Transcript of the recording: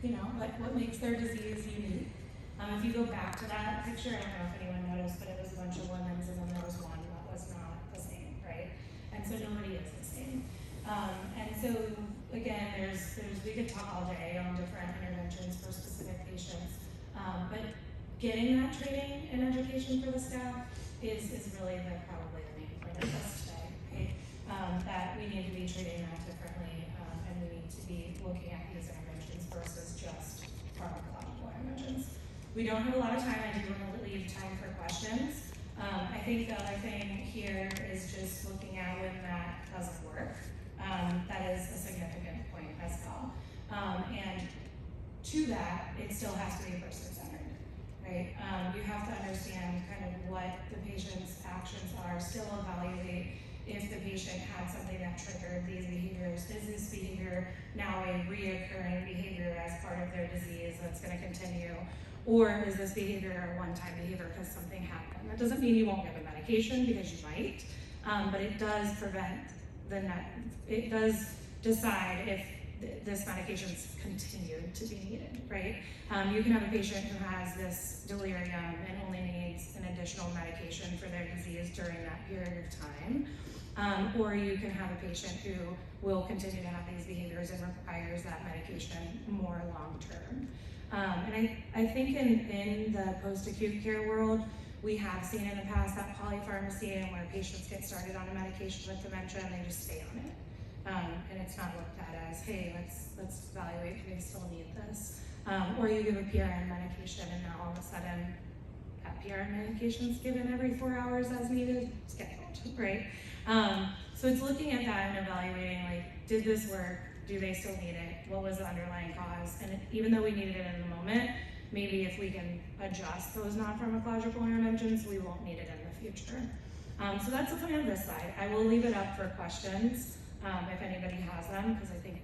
you know, what makes their disease unique. If you go back to that picture, I don't know if anyone noticed, but it was a bunch of lemons and then there was one that was not the same, right? And so nobody is the same. And so again, we could talk all day on different interventions for specific patients, but getting that training and education for the staff is really probably the main point of this today, right? That we need to be treating that differently, and we need to be looking at these interventions versus just pharmacological interventions. We don't have a lot of time. I do want to leave time for questions. I think the other thing here is just looking at when that doesn't work. That is a significant point as well. And to that, it still has to be person-centered, right? You have to understand kind of what the patient's actions are, still evaluate if the patient had something that triggered these behaviors. Is this behavior now a reoccurring behavior as part of their disease that's going to continue? Or is this behavior a one-time behavior because something happened? That doesn't mean you won't give a medication, because you might, but it does prevent it does decide if this medication's continued to be needed, right? You can have a patient who has this delirium and only needs an additional medication for their disease during that period of time. Or you can have a patient who will continue to have these behaviors and requires that medication more long-term. And I think in the post-acute care world, we have seen in the past that polypharmacy, and where patients get started on a medication with dementia and they just stay on it. And it's not looked at as, hey, let's evaluate, do they still need this? Or you give a PRN medication and now all of a sudden that PRN medication is given every 4 hours as needed, scheduled, right? So it's looking at that and evaluating, like, did this work? Do they still need it? What was the underlying cause? And even though we needed it in the moment, maybe if we can adjust those non-pharmacological interventions, we won't need it in the future. So that's the point of this slide. I will leave it up for questions if anybody has them, because I think